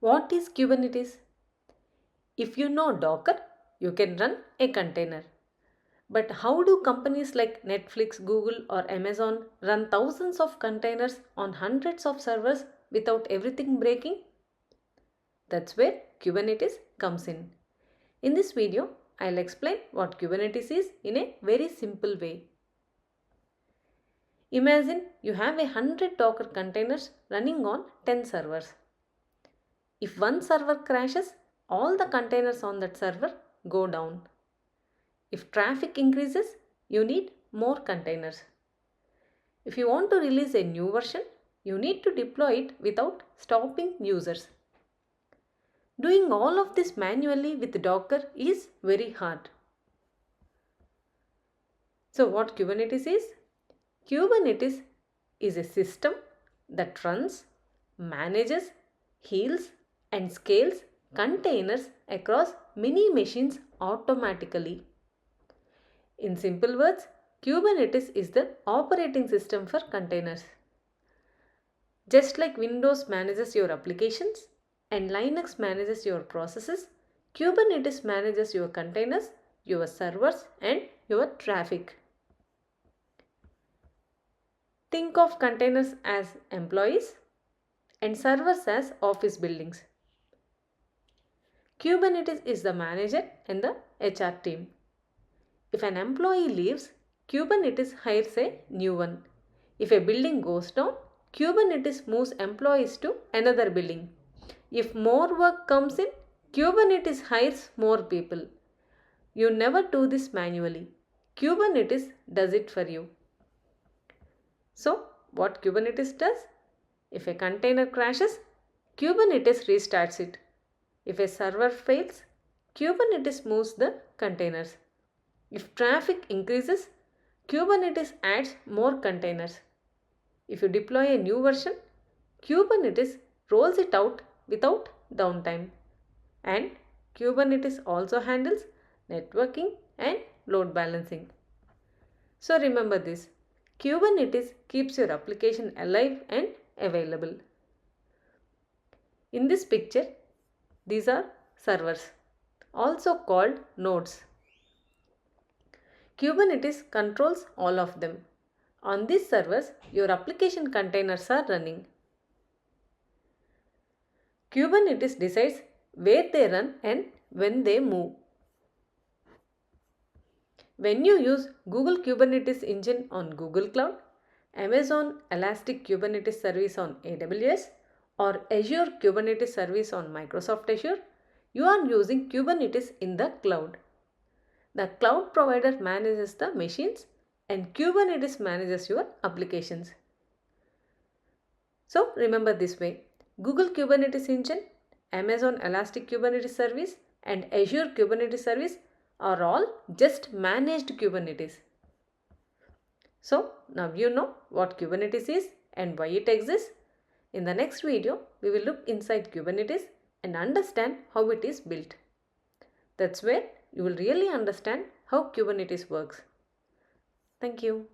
What is Kubernetes? If you know Docker, you can run a container. But how do companies like Netflix, Google, or Amazon run thousands of containers on hundreds of servers without everything breaking? That's where Kubernetes comes in. In this video, I'll explain what Kubernetes is in a very simple way. Imagine you have 100 Docker containers running on 10 servers. If one server crashes, all the containers on that server go down. If traffic increases, you need more containers. If you want to release a new version, you need to deploy it without stopping users. Doing all of this manually with Docker is very hard. So what Kubernetes is? Kubernetes is a system that runs, manages, heals and scales containers across many machines automatically. In simple words, Kubernetes is the operating system for containers. Just like Windows manages your applications and Linux manages your processes, Kubernetes manages your containers, your servers and your traffic. Think of containers as employees and servers as office buildings. Kubernetes is the manager and the HR team. If an employee leaves, Kubernetes hires a new one. If a building goes down, Kubernetes moves employees to another building. If more work comes in, Kubernetes hires more people. You never do this manually. Kubernetes does it for you. So, what Kubernetes does? If a container crashes, Kubernetes restarts it. If a server fails, Kubernetes moves the containers. If traffic increases, Kubernetes adds more containers. If you deploy a new version, Kubernetes rolls it out without downtime. And Kubernetes also handles networking and load balancing. So remember this, Kubernetes keeps your application alive and available. In this picture, these are servers, also called nodes. Kubernetes controls all of them. On these servers, your application containers are running. Kubernetes decides where they run and when they move. When you use Google Kubernetes engine on Google Cloud, Amazon Elastic Kubernetes service on AWS, or Azure Kubernetes service on Microsoft Azure, you are using Kubernetes in the cloud. The cloud provider manages the machines and Kubernetes manages your applications. So remember this way, Google Kubernetes engine, Amazon Elastic Kubernetes service and Azure Kubernetes service are all just managed Kubernetes. So now you know what Kubernetes is and why it exists. In the next video, we will look inside Kubernetes and understand how it is built. That's where you will really understand how Kubernetes works. Thank you.